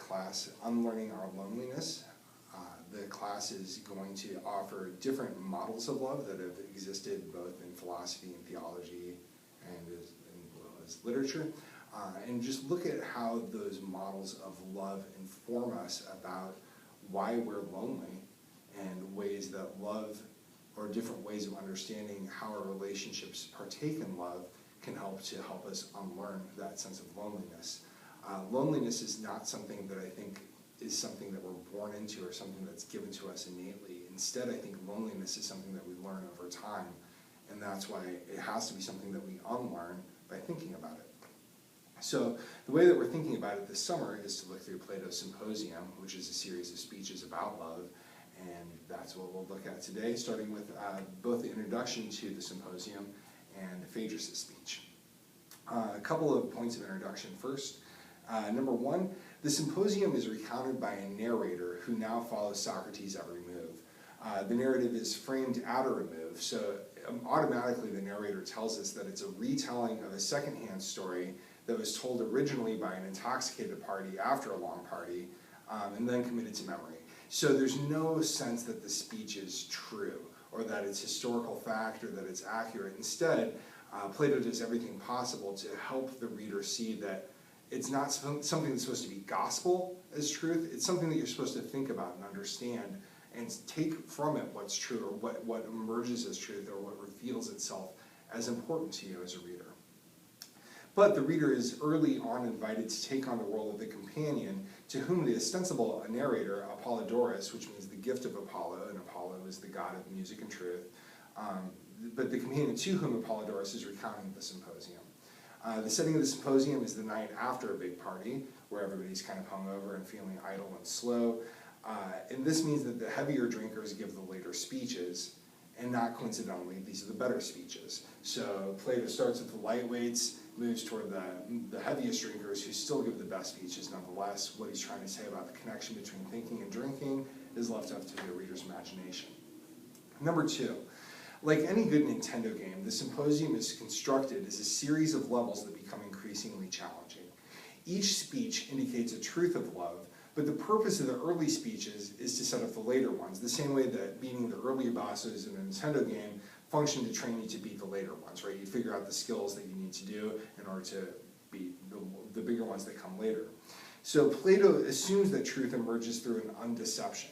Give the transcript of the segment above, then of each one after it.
class, Unlearning Our Loneliness. The class is going to offer different models of love that have existed both in philosophy and theology and as well as literature, and just look at how those models of love inform us about why we're lonely and ways that love, or different ways of understanding how our relationships partake in love, can help us unlearn that sense of loneliness. Loneliness is not something that I think is something that we're born into or something that's given to us innately. Instead, I think loneliness is something that we learn over time, and that's why it has to be something that we unlearn by thinking about it. So the way that we're thinking about it this summer is to look through Plato's Symposium, which is a series of speeches about love, and that's what we'll look at today, starting with both the introduction to the Symposium and Phaedrus' speech. A couple of points of introduction first. Number one, the Symposium is recounted by a narrator who now follows Socrates' every move. The narrative is framed at a remove, so automatically the narrator tells us that it's a retelling of a secondhand story that was told originally by an intoxicated party after a long party, and then committed to memory. So there's no sense that the speech is true, or that it's historical fact, or that it's accurate. Instead, Plato does everything possible to help the reader see that it's not something that's supposed to be gospel as truth. It's something that you're supposed to think about and understand and take from it what's true, or what emerges as truth, or what reveals itself as important to you as a reader. But the reader is early on invited to take on the role of the companion, to whom the ostensible narrator, Apollodorus, which means the gift of Apollo, and Apollo is the god of music and truth, but the companion to whom Apollodorus is recounting the Symposium. The setting of the Symposium is the night after a big party, where everybody's kind of hungover and feeling idle and slow. And this means that the heavier drinkers give the later speeches, and not coincidentally, these are the better speeches. So Plato starts with the lightweights, moves toward the heaviest drinkers, who still give the best speeches nonetheless. What he's trying to say about the connection between thinking and drinking is left up to the reader's imagination. Number two, like any good Nintendo game, the Symposium is constructed as a series of levels that become increasingly challenging. Each speech indicates a truth of love, but the purpose of the early speeches is to set up the later ones, the same way that beating the earlier bosses in a Nintendo game function to train you to beat the later ones, right? You figure out the skills that you need to do in order to beat the bigger ones that come later. So Plato assumes that truth emerges through an undeception.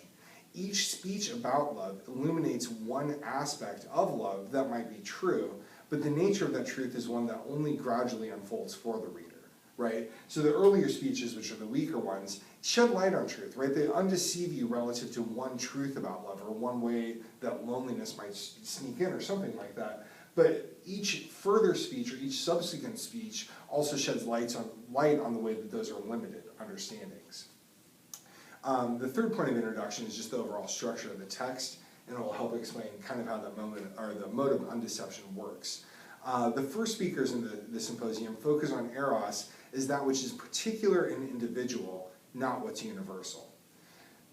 Each speech about love illuminates one aspect of love that might be true, but the nature of that truth is one that only gradually unfolds for the reader, right? So the earlier speeches, which are the weaker ones, shed light on truth, right? They undeceive you relative to one truth about love, or one way that loneliness might sneak in, or something like that. But each further speech, or each subsequent speech, also sheds light on the way that those are limited understandings. The third point of introduction is just the overall structure of the text, and it will help explain kind of how the mode of undeception works. The first speakers in the Symposium focus on eros as that which is particular and individual, not what's universal.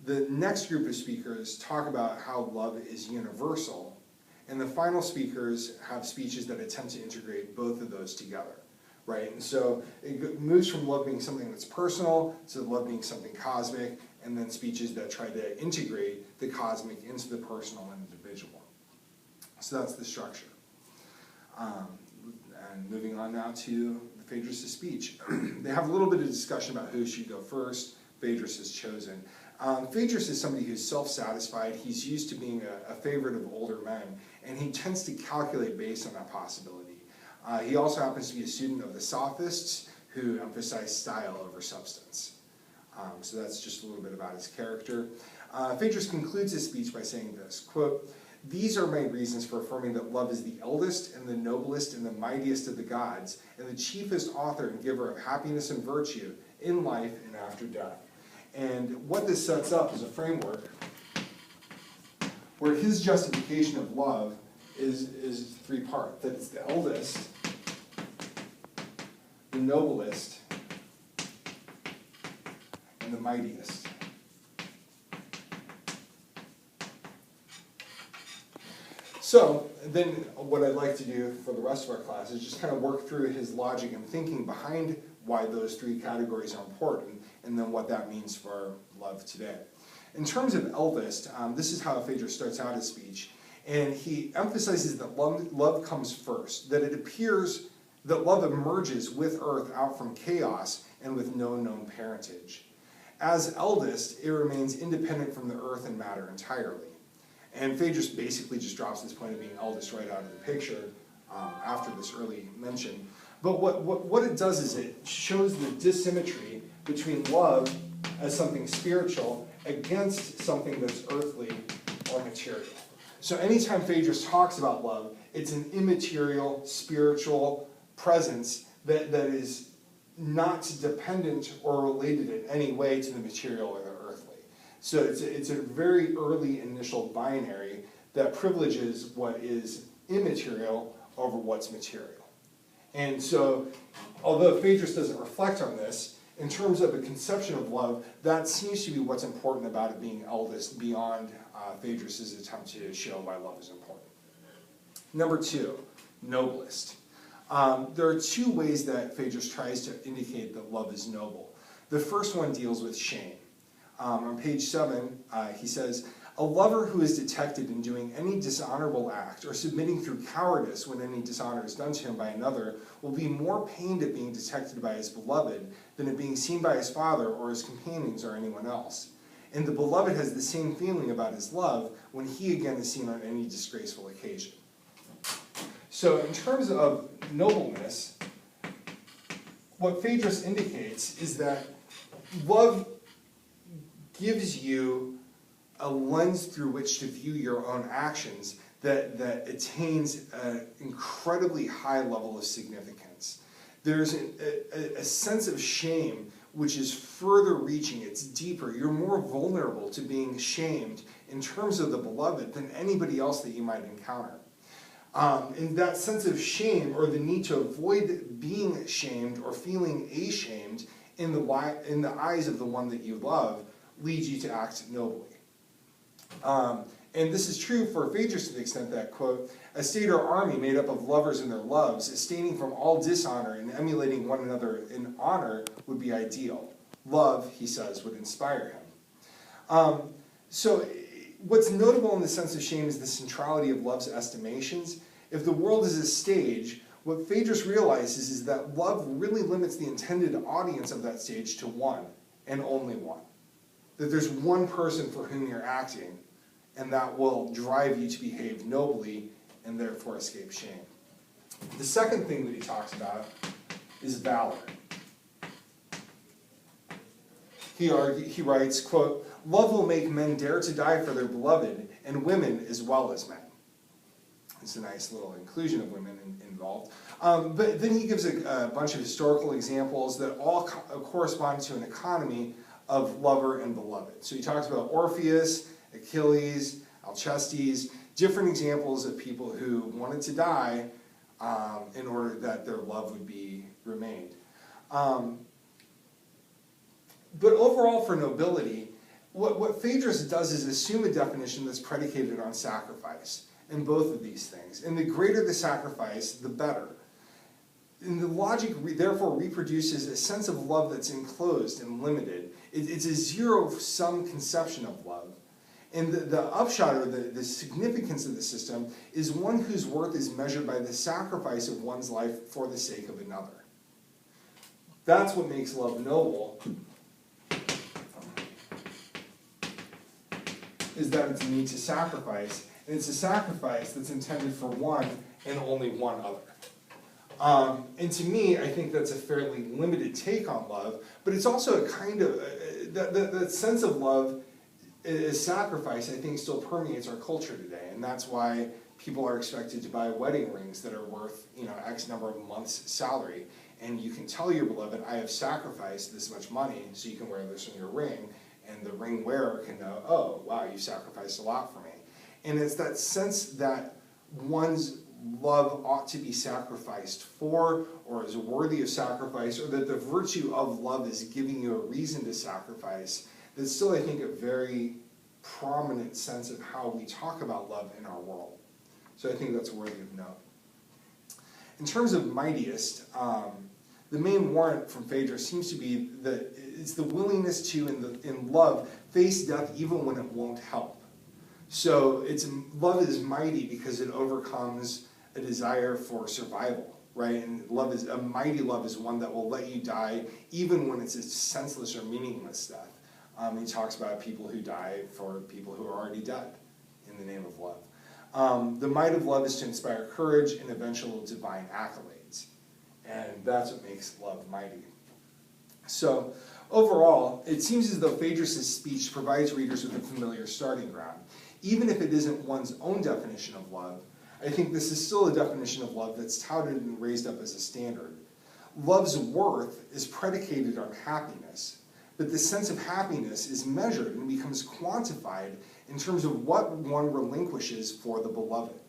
The next group of speakers talk about how love is universal, and the final speakers have speeches that attempt to integrate both of those together, right? And so it moves from love being something that's personal to love being something cosmic, and then speeches that try to integrate the cosmic into the personal and individual. So that's the structure. And moving on now to Phaedrus' speech. They have a little bit of discussion about who should go first. Phaedrus is chosen. Phaedrus is somebody who's self-satisfied. He's used to being a favorite of older men, and he tends to calculate based on that possibility. He also happens to be a student of the Sophists, who emphasize style over substance. So that's just a little bit about his character. Phaedrus concludes his speech by saying this, quote, "These are my reasons for affirming that love is the eldest and the noblest and the mightiest of the gods, and the chiefest author and giver of happiness and virtue in life and after death." And what this sets up is a framework where his justification of love is three-part. That it's the eldest, the noblest, and the mightiest. So then what I'd like to do for the rest of our class is just kind of work through his logic and thinking behind why those three categories are important, and then what that means for love today. In terms of eldest, this is how Phaedrus starts out his speech, and he emphasizes that love comes first, that it appears that love emerges with earth out from chaos and with no known parentage. As eldest, it remains independent from the earth and matter entirely. And Phaedrus basically just drops this point of being eldest right out of the picture after this early mention. But what it does is it shows the dissymmetry between love as something spiritual against something that's earthly or material. So anytime Phaedrus talks about love, it's an immaterial, spiritual presence that is not dependent or related in any way to the material or the earthly. So it's a very early initial binary that privileges what is immaterial over what's material. And so, although Phaedrus doesn't reflect on this, in terms of a conception of love, that seems to be what's important about it being eldest beyond Phaedrus' attempt to show why love is important. Number 2, noblest. There are 2 ways that Phaedrus tries to indicate that love is noble. The first one deals with shame. On page 7, he says, "A lover who is detected in doing any dishonorable act or submitting through cowardice when any dishonor is done to him by another will be more pained at being detected by his beloved than at being seen by his father or his companions or anyone else. And the beloved has the same feeling about his love when he again is seen on any disgraceful occasion." So in terms of nobleness, what Phaedrus indicates is that love gives you a lens through which to view your own actions that attains an incredibly high level of significance. There's a sense of shame which is further reaching, it's deeper. You're more vulnerable to being shamed in terms of the beloved than anybody else that you might encounter. And that sense of shame, or the need to avoid being shamed or feeling ashamed in the eyes of the one that you love, leads you to act nobly. And this is true for Phaedrus to the extent that, quote, "A state or army made up of lovers and their loves, abstaining from all dishonor and emulating one another in honor would be ideal. Love," he says, "would inspire him." So what's notable in the sense of shame is the centrality of love's estimations. If the world is a stage, what Phaedrus realizes is that love really limits the intended audience of that stage to one, and only one. That there's one person for whom you're acting, and that will drive you to behave nobly and therefore escape shame. The second thing that he talks about is valor. He writes, quote, "Love will make men dare to die for their beloved, and women as well as men." It's a nice little inclusion of women involved. But then he gives a bunch of historical examples that all correspond to an economy of lover and beloved. So he talks about Orpheus, Achilles, Alcestis, different examples of people who wanted to die in order that their love would be remained. But overall for nobility, what Phaedrus does is assume a definition that's predicated on sacrifice in both of these things. And the greater the sacrifice, the better. And the logic therefore reproduces a sense of love that's enclosed and limited. It's a zero-sum conception of love. And the upshot, or the significance of the system, is one whose worth is measured by the sacrifice of one's life for the sake of another. That's what makes love noble, is that it's a need to sacrifice, and it's a sacrifice that's intended for one and only one other. And to me, I think that's a fairly limited take on love, but it's also a kind of, that sense of love as sacrifice, I think, still permeates our culture today, and that's why people are expected to buy wedding rings that are worth, X number of months' salary, and you can tell your beloved, I have sacrificed this much money so you can wear this on your ring, and the ring wearer can know, oh, wow, you sacrificed a lot for me. And it's that sense that one's love ought to be sacrificed for, or is worthy of sacrifice, or that the virtue of love is giving you a reason to sacrifice, that's still, I think, a very prominent sense of how we talk about love in our world. So I think that's worthy of note. In terms of mightiest, the main warrant from Phaedrus seems to be that it's the willingness to, in love, face death even when it won't help. So love is mighty because it overcomes a desire for survival, right? And a mighty love is one that will let you die even when it's a senseless or meaningless death. He talks about people who die for people who are already dead in the name of love. The might of love is to inspire courage and eventual divine accolades. And that's what makes love mighty. So overall, it seems as though Phaedrus' speech provides readers with a familiar starting ground. Even if it isn't one's own definition of love, I think this is still a definition of love that's touted and raised up as a standard. Love's worth is predicated on happiness, but the sense of happiness is measured and becomes quantified in terms of what one relinquishes for the beloved.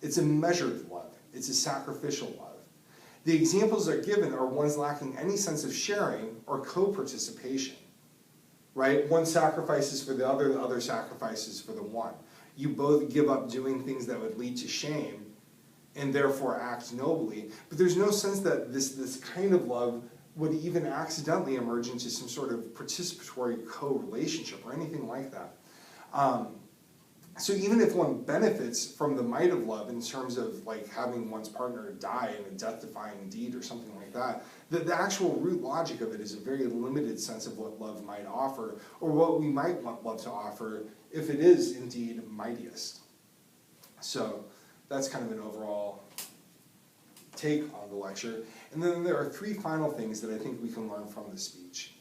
It's a measured love. It's a sacrificial love. The examples that are given are ones lacking any sense of sharing or co-participation. Right? One sacrifices for the other sacrifices for the one. You both give up doing things that would lead to shame and therefore act nobly, but there's no sense that this kind of love would even accidentally emerge into some sort of participatory co-relationship or anything like that. So even if one benefits from the might of love in terms of like having one's partner die in a death-defying deed or something like that, the actual root logic of it is a very limited sense of what love might offer, or what we might want love to offer if it is indeed mightiest. So that's kind of an overall take on the lecture. And then there are three final things that I think we can learn from the speech.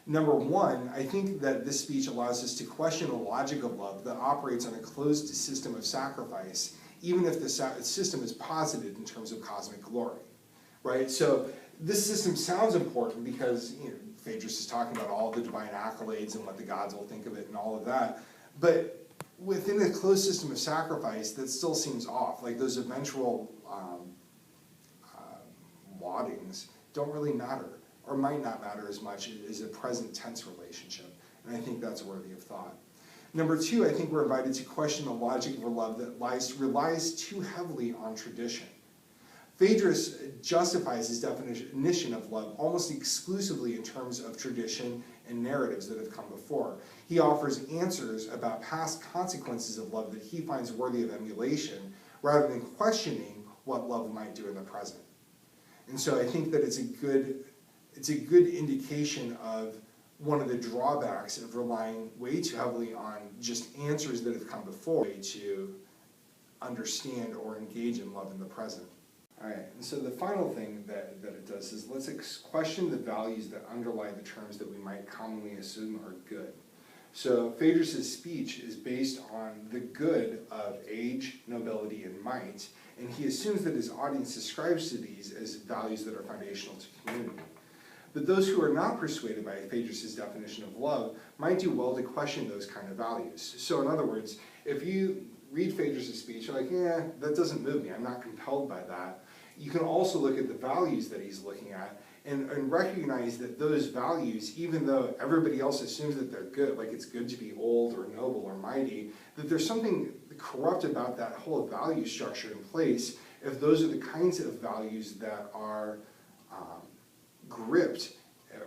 Number one, I think that this speech allows us to question the logic of love that operates on a closed system of sacrifice, even if the system is posited in terms of cosmic glory, right? So this system sounds important because Phaedrus is talking about all the divine accolades and what the gods will think of it and all of that, but within a closed system of sacrifice, that still seems off. Like those eventual laudings don't really matter, or might not matter as much as a present tense relationship. And I think that's worthy of thought. Number two, I think we're invited to question the logic of a love that relies too heavily on tradition. Phaedrus justifies his definition of love almost exclusively in terms of tradition and narratives that have come before. He offers answers about past consequences of love that he finds worthy of emulation, rather than questioning what love might do in the present. And so I think that it's a good indication of one of the drawbacks of relying way too heavily on just answers that have come before to understand or engage in love in the present. All right, and so the final thing that it does is let's question the values that underlie the terms that we might commonly assume are good. So Phaedrus' speech is based on the good of age, nobility, and might, and he assumes that his audience ascribes to these as values that are foundational to community. But those who are not persuaded by Phaedrus' definition of love might do well to question those kind of values. So in other words, if you read Phaedrus' speech, you're like, yeah, that doesn't move me, I'm not compelled by that. You can also look at the values that he's looking at and recognize that those values, even though everybody else assumes that they're good, like it's good to be old or noble or mighty, that there's something corrupt about that whole value structure in place if those are the kinds of values that are gripped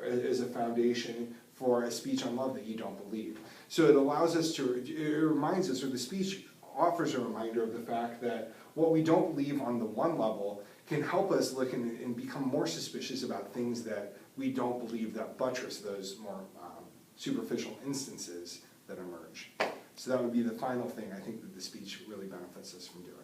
as a foundation for a speech on love that you don't believe. So it allows us it reminds us, or the speech offers a reminder of the fact that what we don't believe on the one level can help us look and become more suspicious about things that we don't believe that buttress those more superficial instances that emerge. So that would be the final thing I think that the speech really benefits us from doing.